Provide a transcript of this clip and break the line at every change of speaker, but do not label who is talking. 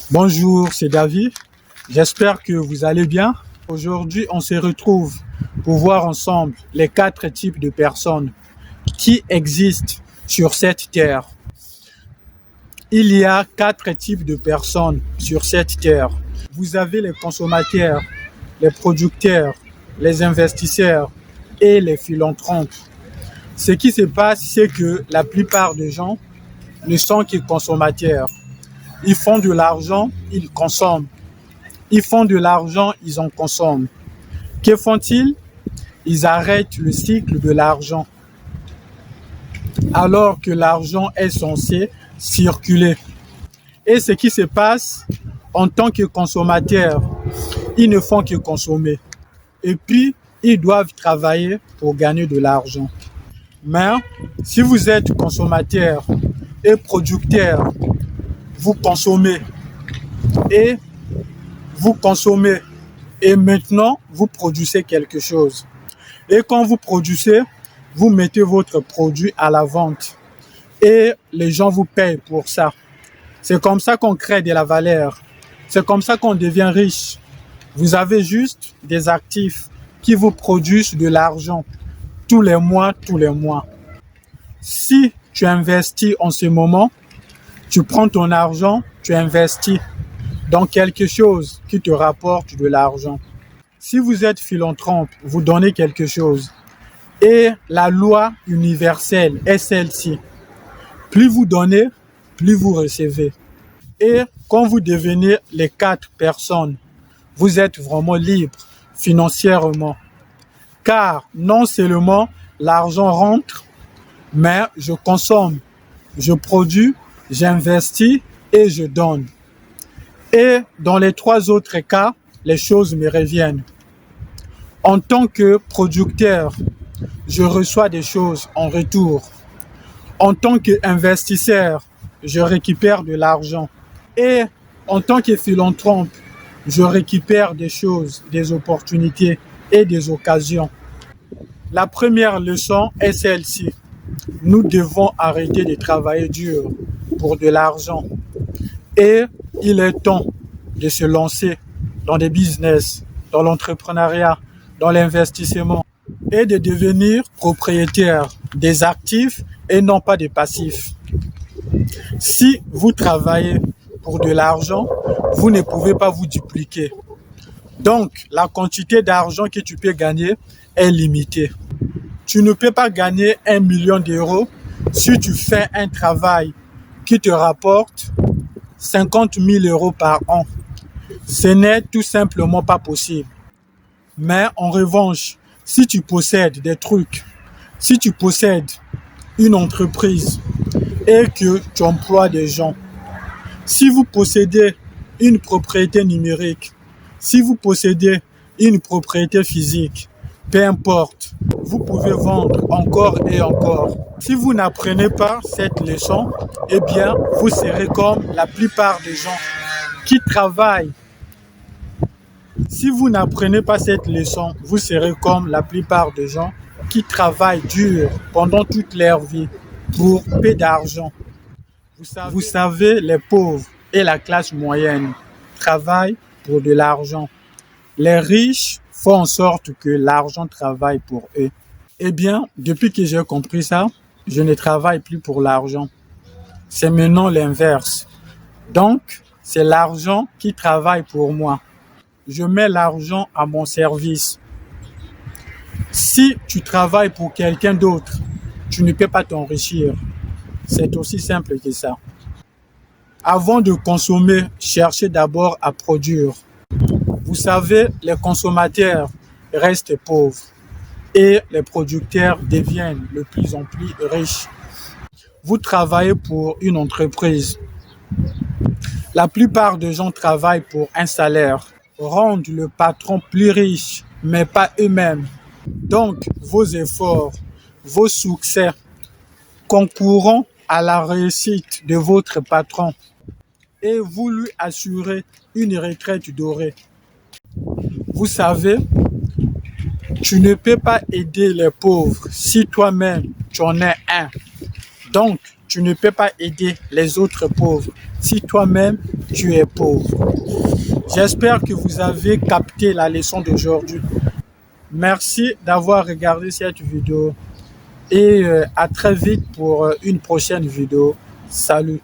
Bonjour, c'est David. J'espère que vous allez bien. Aujourd'hui, on se retrouve pour voir ensemble les 4 types de personnes qui existent sur cette terre. Il y a 4 types de personnes sur cette terre. Vous avez les consommateurs, les producteurs, les investisseurs et les philanthropes. Ce qui se passe, c'est que la plupart des gens ne sont que consommateurs. Ils font de l'argent, ils consomment. Ils font de l'argent, ils en consomment. Que font-ils? Ils arrêtent le cycle de l'argent. Alors que l'argent est censé circuler. Et ce qui se passe, en tant que consommateurs, ils ne font que consommer. Et puis, ils doivent travailler pour gagner de l'argent. Mais si vous êtes consommateur et producteur, vous consommez et vous consommez et maintenant vous produisez quelque chose. Et quand vous produisez, vous mettez votre produit à la vente et les gens vous payent pour ça. C'est comme ça qu'on crée de la valeur. C'est comme ça qu'on devient riche. Vous avez juste des actifs qui vous produisent de l'argent tous les mois. Si tu investis en ce moment, tu prends ton argent, tu investis dans quelque chose qui te rapporte de l'argent. Si vous êtes philanthrope, vous donnez quelque chose. Et la loi universelle est celle-ci. Plus vous donnez, plus vous recevez. Et quand vous devenez les 4 personnes, vous êtes vraiment libre financièrement. Car non seulement l'argent rentre, mais je consomme, je produis, j'investis et je donne. Et dans les 3 autres cas, les choses me reviennent. En tant que producteur, je reçois des choses en retour. En tant qu'investisseur, je récupère de l'argent. Et en tant que philanthrope, je récupère des choses, des opportunités et des occasions. La première leçon est celle-ci. Nous devons arrêter de travailler dur pour de l'argent. Et il est temps de se lancer dans des business, dans l'entrepreneuriat, dans l'investissement et de devenir propriétaire des actifs et non pas des passifs. Si vous travaillez pour de l'argent, vous ne pouvez pas vous dupliquer. Donc, la quantité d'argent que tu peux gagner est limitée. Tu ne peux pas gagner 1 million d'euros si tu fais un travail qui te rapporte 50 000 euros par an. Ce n'est tout simplement pas possible. Mais en revanche, si tu possèdes des trucs, si tu possèdes une entreprise et que tu emploies des gens, si vous possédez une propriété numérique, si vous possédez une propriété physique, peu importe, vous pouvez vendre encore et encore. Si vous n'apprenez pas cette leçon, eh bien, vous serez comme la plupart des gens qui travaillent. Si vous n'apprenez pas cette leçon, vous serez comme la plupart des gens qui travaillent dur pendant toute leur vie pour peu d'argent. Vous savez, les pauvres et la classe moyenne travaillent pour de l'argent. Les riches font en sorte que l'argent travaille pour eux. Eh bien, depuis que j'ai compris ça, je ne travaille plus pour l'argent. C'est maintenant l'inverse. Donc, c'est l'argent qui travaille pour moi. Je mets l'argent à mon service. Si tu travailles pour quelqu'un d'autre, tu ne peux pas t'enrichir. C'est aussi simple que ça. Avant de consommer, cherchez d'abord à produire. Vous savez, les consommateurs restent pauvres et les producteurs deviennent de plus en plus riches. Vous travaillez pour une entreprise. La plupart des gens travaillent pour un salaire, rendent le patron plus riche, mais pas eux-mêmes. Donc, vos efforts, vos succès concourront à la réussite de votre patron et vous lui assurez une retraite dorée. Vous savez, tu ne peux pas aider les pauvres si toi-même tu en es un. Donc, tu ne peux pas aider les autres pauvres si toi-même tu es pauvre. J'espère que vous avez capté la leçon d'aujourd'hui. Merci d'avoir regardé cette vidéo et à très vite pour une prochaine vidéo. Salut!